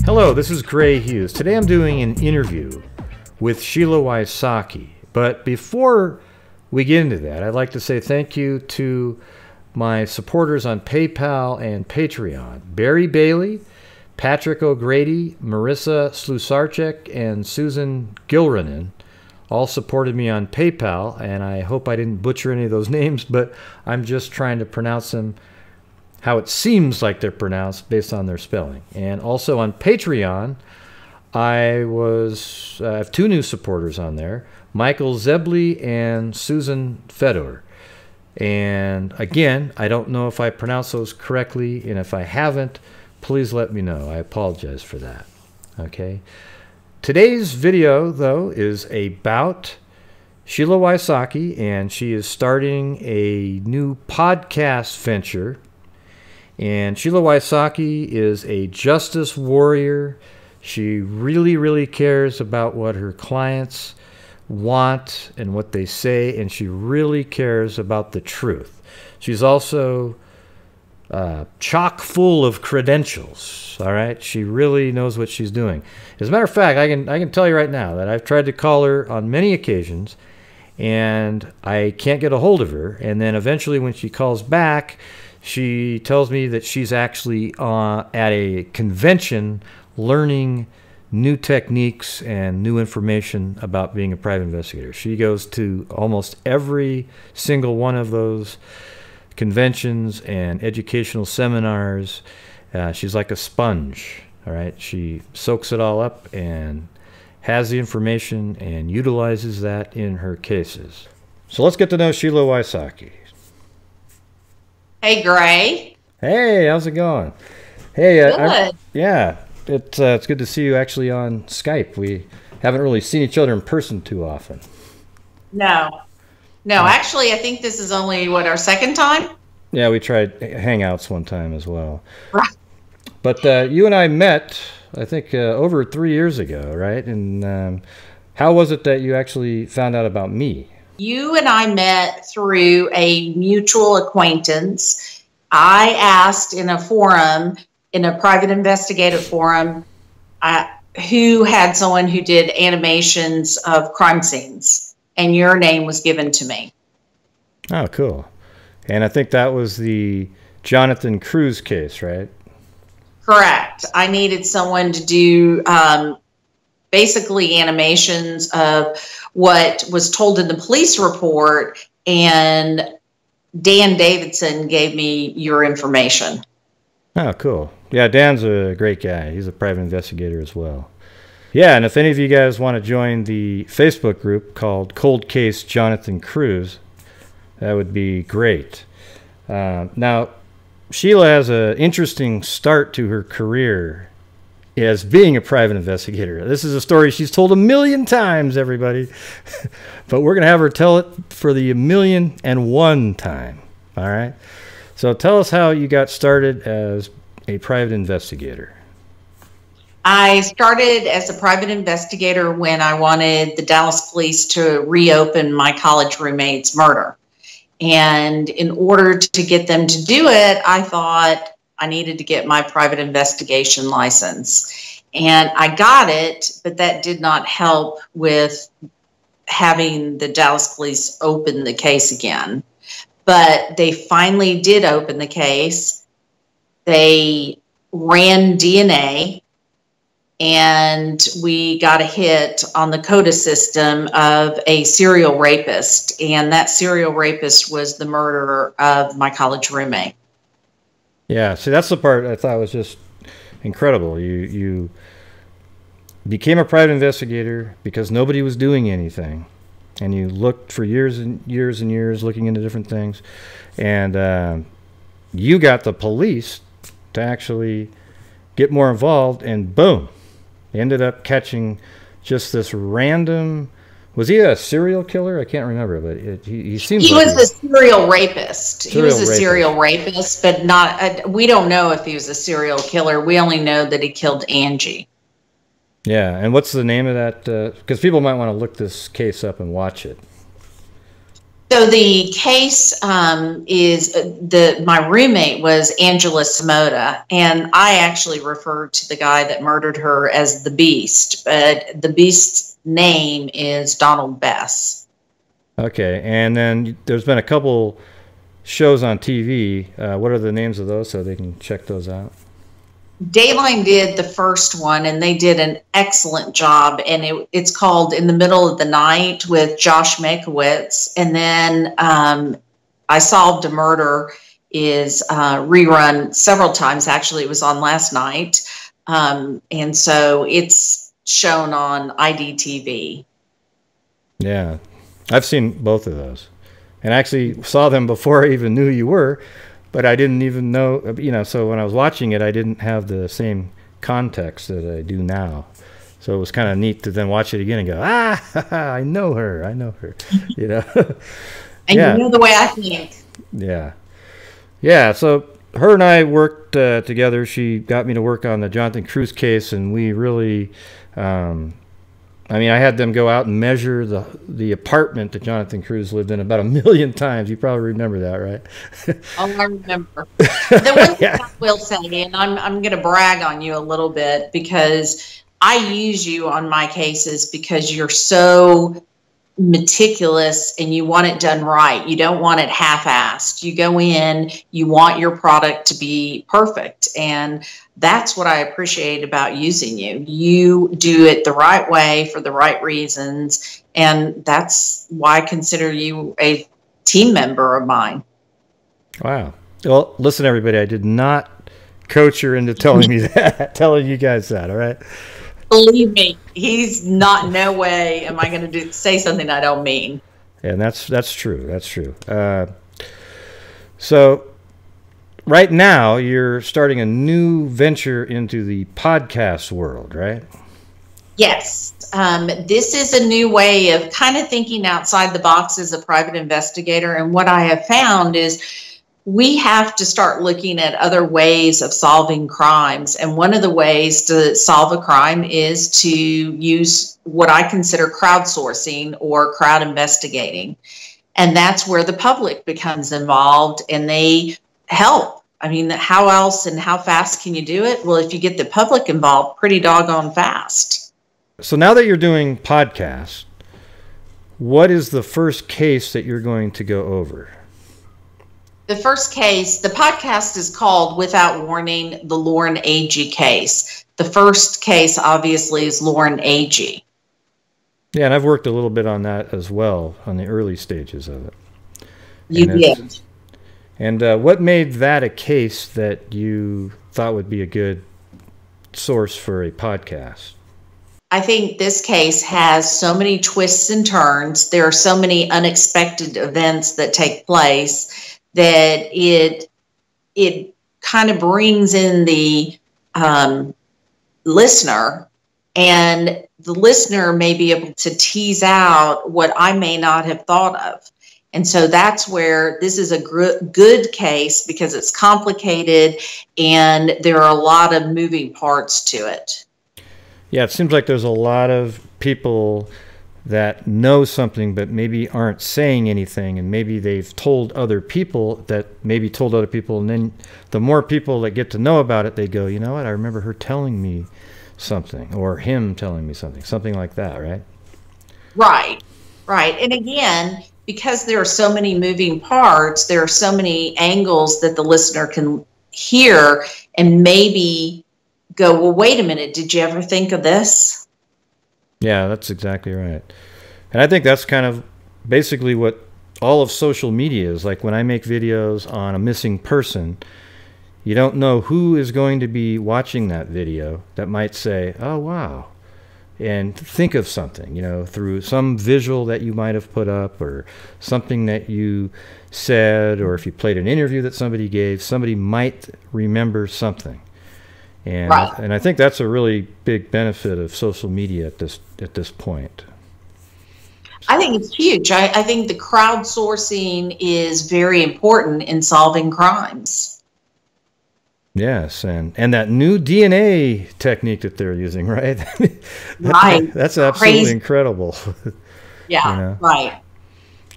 Hello, this is Gray Hughes. Today I'm doing an interview with Sheila Wysocki. But before we get into that, I'd like to say thank you to my supporters on PayPal and Patreon. Barry Bailey, Patrick O'Grady, Marissa Slusarczyk, and Susan Gilranen all supported me on PayPal, and I hope I didn't butcher any of those names, but I'm just trying to pronounce them how it seems like they're pronounced based on their spelling. And also on Patreon, I have two new supporters on there, Michael Zebley and Susan Fedor. And again, I don't know if I pronounced those correctly, and if I haven't, please let me know. I apologize for that. Okay. Today's video, though, is about Sheila Wysocki, and she is starting a new podcast venture. And Sheila Wysocki is a justice warrior. She really, really cares about what her clients want and what they say, and she really cares about the truth. She's also chock full of credentials. All right, she really knows what she's doing. As a matter of fact, I can tell you right now that I've tried to call her on many occasions, and I can't get a hold of her. And then eventually, when she calls back, she tells me that she's actually at a convention learning new techniques and new information about being a private investigator. She goes to almost every single one of those conventions and educational seminars. She's like a sponge, all right? She soaks it all up and has the information and utilizes that in her cases. So let's get to know Sheila Wysocki. Hey, Gray. Hey, how's it going? Hey, good. Yeah, it's good to see you actually on Skype. We haven't really seen each other in person too often. No, actually, I think this is only, our second time? Yeah, we tried Hangouts one time as well. Right. But you and I met, I think, over 3 years ago, right? And how was it that you actually found out about me? You and I met through a mutual acquaintance. I asked in a forum, in a private investigative forum, who had someone who did animations of crime scenes, and your name was given to me. Oh, cool. And I think that was the Jonathan Cruz case, right? Correct. I needed someone to do basically animations of what was told in the police report, and Dan Davidson gave me your information. Oh, cool. Yeah, Dan's a great guy. He's a private investigator as well. Yeah, and if any of you guys want to join the Facebook group called Cold Case Jonathan Cruz, that would be great. Now, Sheila has an interesting start to her career as being a private investigator. This is a story she's told 1,000,000 times, everybody. But we're going to have her tell it for the 1,000,001 time. All right? So tell us how you got started as a private investigator. I started as a private investigator when I wanted the Dallas police to reopen my college roommate's murder. And in order to get them to do it, I thought I needed to get my private investigation license. And I got it, but that did not help with having the Dallas police open the case again. But they finally did open the case. They ran DNA, and we got a hit on the CODA system of a serial rapist. And that serial rapist was the murderer of my college roommate. Yeah, see, that's the part I thought was just incredible. You became a private investigator because nobody was doing anything. And you looked for years and years and years looking into different things. And you got the police to actually get more involved, and boom, you ended up catching just this random... Was he a serial killer? I can't remember, but he seems he like was a serial rapist. He was a serial rapist, but not. We don't know if he was a serial killer. We only know that he killed Angie. Yeah, and what's the name of that? Because people might want to look this case up and watch it. So the case is my roommate was Angela Samota, and I actually refer to the guy that murdered her as the Beast, but the Beast's name is Donald Bess. Okay, and then there's been a couple shows on TV. What are the names of those so they can check those out? Dayline did the first one, and they did an excellent job. And it's called In the Middle of the Night with Josh Makowitz. And then I Solved a Murder is rerun several times. Actually, it was on last night. And so it's shown on IDTV. Yeah, I've seen both of those. And I actually saw them before I even knew you were. But I didn't even know, so when I was watching it, I didn't have the same context that I do now. So it was kind of neat to then watch it again and go, I know her, And yeah. You know the way I think. Yeah. Yeah, so her and I worked together. She got me to work on the Jonathan Cruz case, and we really, I had them go out and measure the apartment that Jonathan Cruz lived in about 1 million times. You probably remember that, right? Oh, I remember. The one thing I will say, and I'm going to brag on you a little bit, because I use you on my cases because you're so meticulous and you want it done right. You don't want it half-assed. You go in, you want your product to be perfect. And that's what I appreciate about using you. You do it the right way for the right reasons. And that's why I consider you a team member of mine. Wow. Well, listen, everybody, I did not coach her into telling me that, telling you guys that, all right? Believe me, he's not, no way am I going to say something I don't mean. And that's true. That's true. So right now you're starting a new venture into the podcast world, right? Yes. This is a new way of kind of thinking outside the box as a private investigator. And what I have found is we have to start looking at other ways of solving crimes. And one of the ways to solve a crime is to use what I consider crowdsourcing or crowd investigating. And that's where the public becomes involved and they help. I mean, how else and how fast can you do it? Well, if you get the public involved, pretty doggone fast. So now that you're doing podcasts, what is the first case that you're going to go over? The first case, the podcast is called Without Warning, the Lauren Agee case. The first case, obviously, is Lauren Agee. Yeah, and I've worked a little bit on that as well, on the early stages of it. You did. And what made that a case that you thought would be a good source for a podcast? I think this case has so many twists and turns. There are so many unexpected events that take place that it kind of brings in the listener, and the listener may be able to tease out what I may not have thought of. And so that's where this is a good case, because it's complicated and there are a lot of moving parts to it. Yeah, it seems like there's a lot of people that know something but maybe aren't saying anything, and maybe they've told other people that maybe told other people, and then the more people that get to know about it, they go, you know what, I remember her telling me something, or him telling me something like that, right? Right. And again, because there are so many moving parts, there are so many angles that the listener can hear and maybe go, well, wait a minute, did you ever think of this? Yeah, that's exactly right. And I think that's kind of basically what all of social media is. Like when I make videos on a missing person, you don't know who is going to be watching that video that might say, oh, wow, and think of something, through some visual that you might have put up, or something that you said, or if you played an interview that somebody gave, somebody might remember something. And right. And I think that's a really big benefit of social media at this point. I think it's huge. I think the crowdsourcing is very important in solving crimes. Yes, and that new DNA technique that they're using, right? Right. That's absolutely incredible. Yeah, right.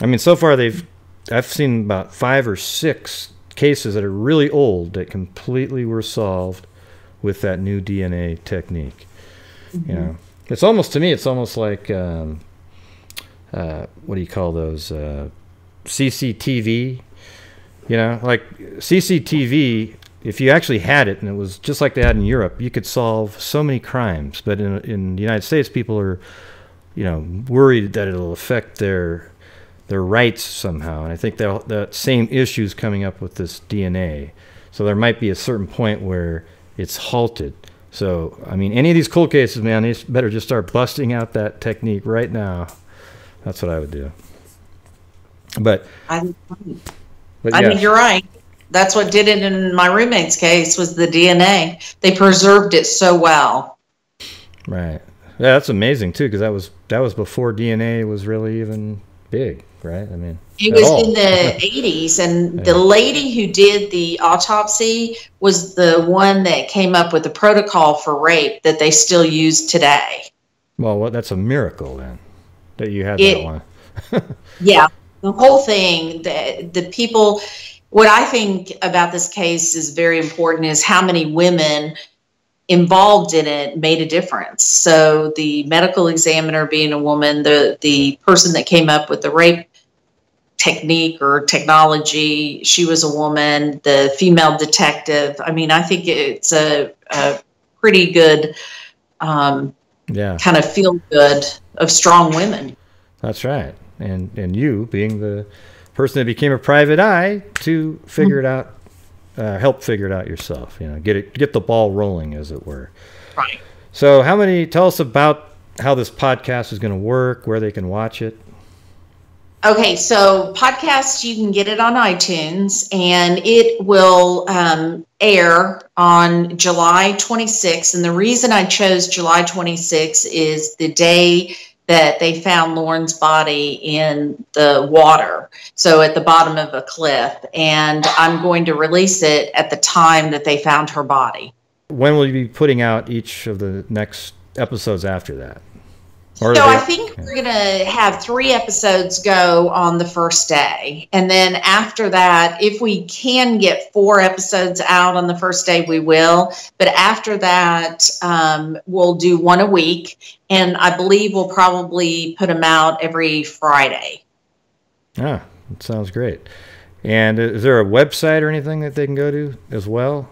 I mean, so far I've seen about 5 or 6 cases that are really old that completely were solved with that new DNA technique. Mm-hmm. You know, it's almost like what do you call those? CCTV. You know, like CCTV. If you actually had it and it was just like they had in Europe, you could solve so many crimes. But in the United States, people are, you know, worried that it'll affect their rights somehow. And I think that same issue is coming up with this DNA. So there might be a certain point where it's halted. So, I mean, any of these cold cases, man, they better just start busting out that technique right now. That's what I would do. But I mean, you're right. That's what did it in my roommate's case was the DNA. They preserved it so well. Right. Yeah, that's amazing too, because that was before DNA was really even big, right? I mean, it was in the 80s, and the lady who did the autopsy was the one that came up with the protocol for rape that they still use today. Well, that's a miracle then that you had that one. Yeah, the whole thing. The people. What I think about this case is very important is how many women involved in it made a difference. So the medical examiner being a woman, the person that came up with the rape technique or technology, she was a woman, the female detective. I mean, I think it's a pretty good kind of feel good of strong women. That's right. And you being the person that became a private eye to figure it out, help figure it out yourself, you know, get the ball rolling, as it were. Right. So tell us about how this podcast is going to work, where they can watch it. Okay, so podcast, you can get it on iTunes, and it will air on July 26th. And the reason I chose July 26th is the day that they found Lauren's body in the water, so at the bottom of a cliff. And I'm going to release it at the time that they found her body. When will you be putting out each of the next episodes after that? I think we're going to have 3 episodes go on the first day. And then after that, if we can get 4 episodes out on the first day, we will. But after that, we'll do 1 a week. And I believe we'll probably put them out every Friday. Ah, that sounds great. And is there a website or anything that they can go to as well?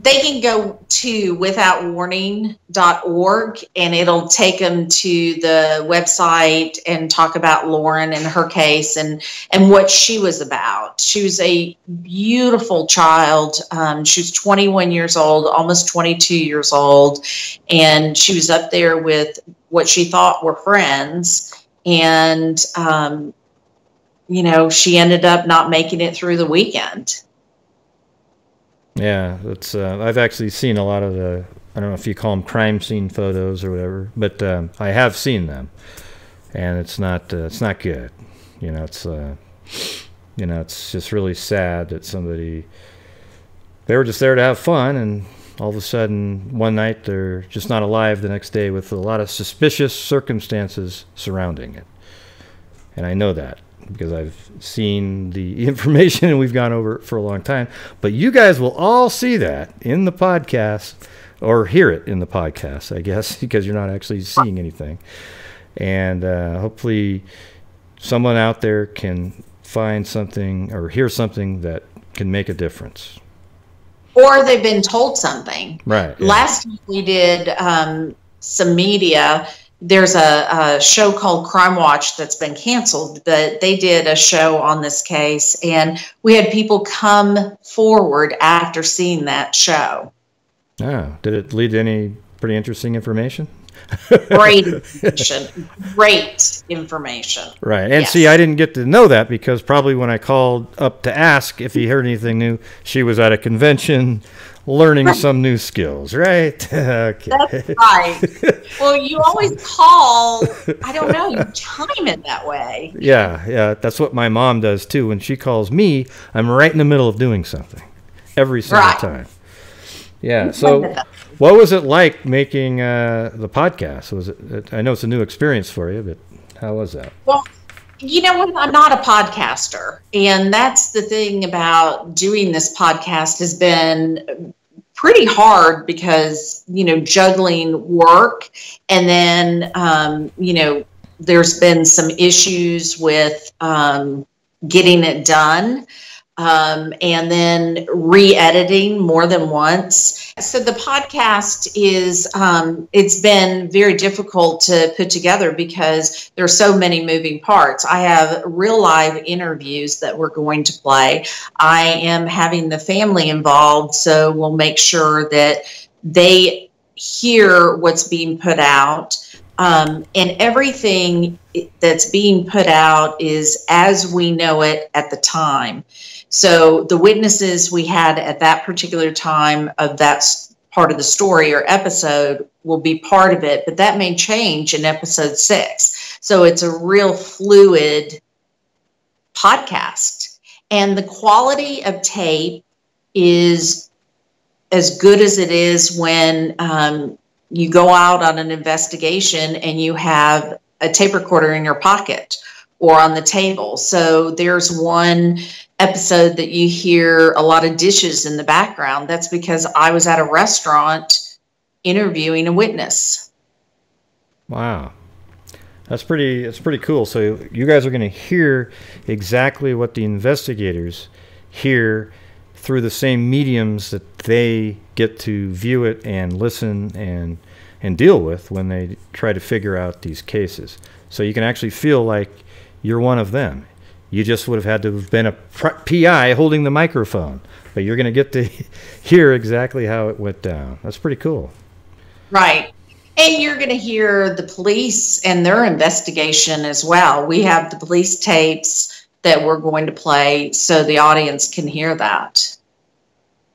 They can go to withoutwarning.org, and it'll take them to the website and talk about Lauren and her case and what she was about. She was a beautiful child. She was 21 years old, almost 22 years old, and she was up there with what she thought were friends. And, you know, she ended up not making it through the weekend. Yeah, it's. I've actually seen a lot of the. I don't know if you call them crime scene photos or whatever, but I have seen them, and it's not good. You know, it's just really sad that they were just there to have fun, and all of a sudden one night they're just not alive the next day with a lot of suspicious circumstances surrounding it. And I know that, because I've seen the information and we've gone over it for a long time. But you guys will all see that in the podcast, or hear it in the podcast, I guess, because you're not actually seeing anything. And hopefully someone out there can find something or hear something that can make a difference. Or they've been told something. Right. Yeah. Last time we did some media. There's a show called Crime Watch that's been canceled, but they did a show on this case, and we had people come forward after seeing that show. Oh, did it lead to any pretty interesting information? Great information. Great information. Right. And yes. See, I didn't get to know that because probably when I called up to ask if he heard anything new, she was at a convention learning some new skills, right? Okay. That's right. Well, you always call, I don't know, you time it that way. Yeah. That's what my mom does too. When she calls me, I'm right in the middle of doing something every single time. Yeah. So what was it like making the podcast? Was it? I know it's a new experience for you, but how was that? Well, You know what? I'm not a podcaster. And that's the thing about doing this podcast has been pretty hard because, juggling work and then, there's been some issues with getting it done. And then re-editing more than once. So the podcast is, it's been very difficult to put together because there's so many moving parts. I have real live interviews that we're going to play. I am having the family involved, so we'll make sure that they hear what's being put out. And everything that's being put out is as we know it at the time. So the witnesses we had at that particular time of that part of the story or episode will be part of it, but that may change in episode 6. So it's a real fluid podcast. And the quality of tape is as good as it is when you go out on an investigation and you have a tape recorder in your pocket or on the table. So there's one episode that you hear a lot of dishes in the background. That's because I was at a restaurant interviewing a witness. Wow. That's pretty cool. So you guys are going to hear exactly what the investigators hear through the same mediums that they get to view it and listen and deal with when they try to figure out these cases. So you can actually feel like you're one of them. You just would have had to have been a PI holding the microphone, but you're going to get to hear exactly how it went down. That's pretty cool. Right. And you're going to hear the police and their investigation as well. We have the police tapes that we're going to play so the audience can hear that.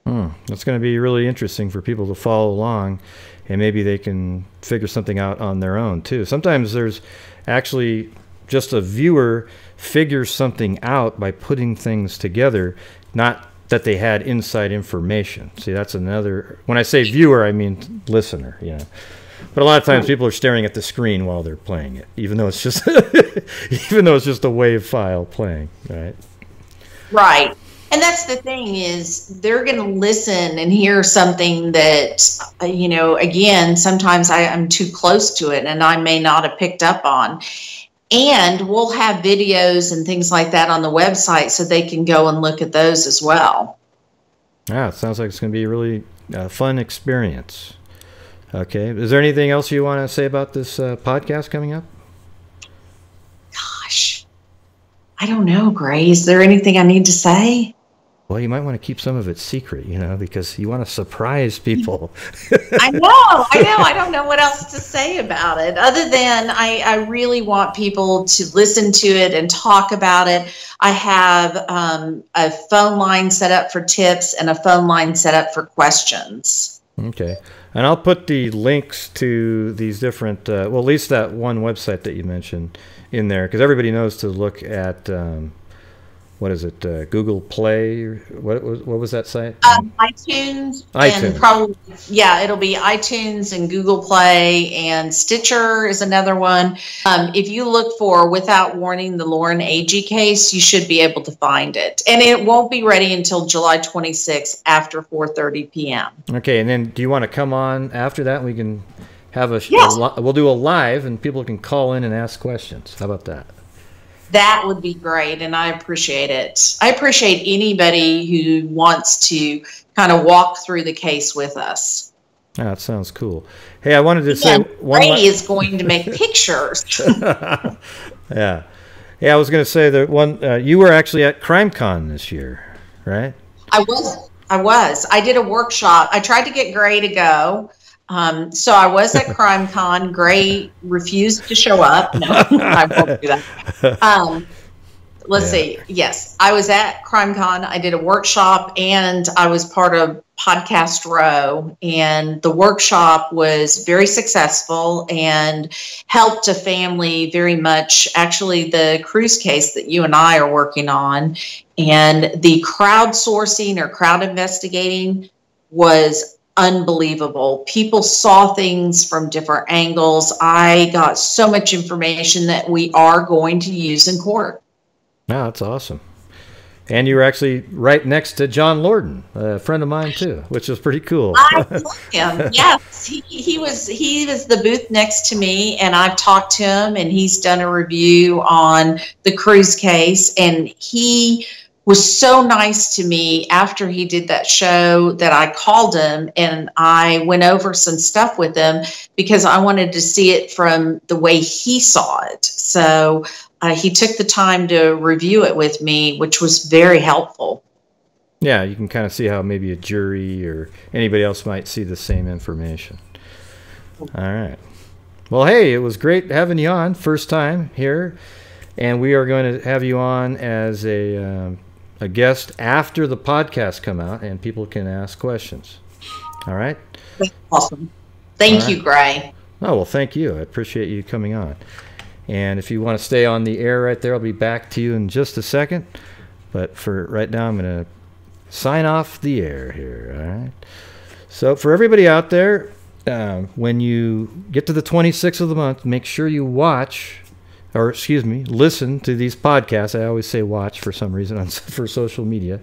That's going to be really interesting for people to follow along, and maybe they can figure something out on their own too. Sometimes there's actually just a viewer figures something out by putting things together, not that they had inside information. See, that's another, when I say viewer, I mean listener, But a lot of times people are staring at the screen while they're playing it, even though it's just a WAV file playing, right? Right. And that's the thing is they're going to listen and hear something that, again, sometimes I'm too close to it and I may not have picked up on. And we'll have videos and things like that on the website so they can go and look at those as well. Yeah, it sounds like it's going to be a really fun experience. Okay. Is there anything else you want to say about this podcast coming up? Gosh, I don't know, Gray. Is there anything I need to say? Well, you might want to keep some of it secret, because you want to surprise people. I know. I don't know what else to say about it other than I really want people to listen to it and talk about it. I have a phone line set up for tips and a phone line set up for questions. Okay. And I'll put the links to these different, at least that one website that you mentioned in there, because everybody knows to look at, what is it, Google Play? What was that site? iTunes. And probably, it'll be iTunes and Google Play, and Stitcher is another one. If you look for Without Warning, the Lauren Agee case, you should be able to find it. And it won't be ready until July 26th after 4:30 p.m. Okay, and then do you want to come on after that? We can have we'll do a live, and people can call in and ask questions. How about that? That would be great, and I appreciate it. I appreciate anybody who wants to kind of walk through the case with us. Oh, that sounds cool. Hey, I wanted to say Ray is going to make pictures. Yeah. I was going to say that you were actually at CrimeCon this year, right? I was. I did a workshop. I tried to get Gray to go. So I was at CrimeCon. Gray refused to show up. No, I won't do that. Let's see. Yes, I was at CrimeCon. I did a workshop, and I was part of Podcast Row. And the workshop was very successful and helped a family very much. Actually, the Cruz case that you and I are working on, and the crowdsourcing or crowd investigating was unbelievable. People saw things from different angles. I got so much information that we are going to use in court. Yeah, that's awesome. And you were actually right next to John Lorden, a friend of mine too, which was pretty cool. I love him. Yes, he was the booth next to me, and I've talked to him, and he's done a review on the Cruz case, and he was so nice to me after he did that show that I called him and I went over some stuff with him because I wanted to see it from the way he saw it. So he took the time to review it with me, which was very helpful. Yeah, you can kind of see how maybe a jury or anybody else might see the same information. All right. Well, hey, it was great having you on, first time here, and we are going to have you on as a guest after the podcast come out, and people can ask questions. All right? That's awesome. Thank you, Gray. Oh, well, thank you. I appreciate you coming on. And if you want to stay on the air right there, I'll be back to you in just a second. But for right now, I'm going to sign off the air here. All right? So for everybody out there, when you get to the 26th of the month, make sure you listen to these podcasts. I always say watch for some reason for social media.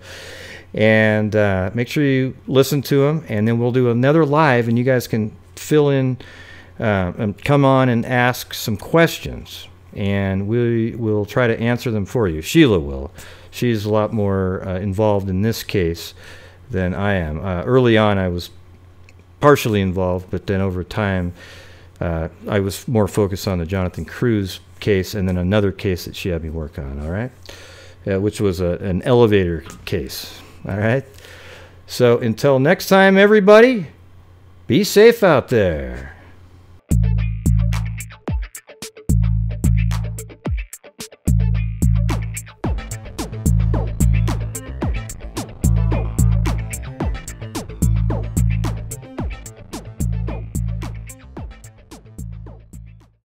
And make sure you listen to them, and then we'll do another live, and you guys can fill in and come on and ask some questions, and we will try to answer them for you. Sheila will. She's a lot more involved in this case than I am. Early on, I was partially involved, but then over time, I was more focused on the Jonathan Cruz case and then another case that she had me work on, all right? Which was an elevator case, all right? So until next time, everybody, be safe out there.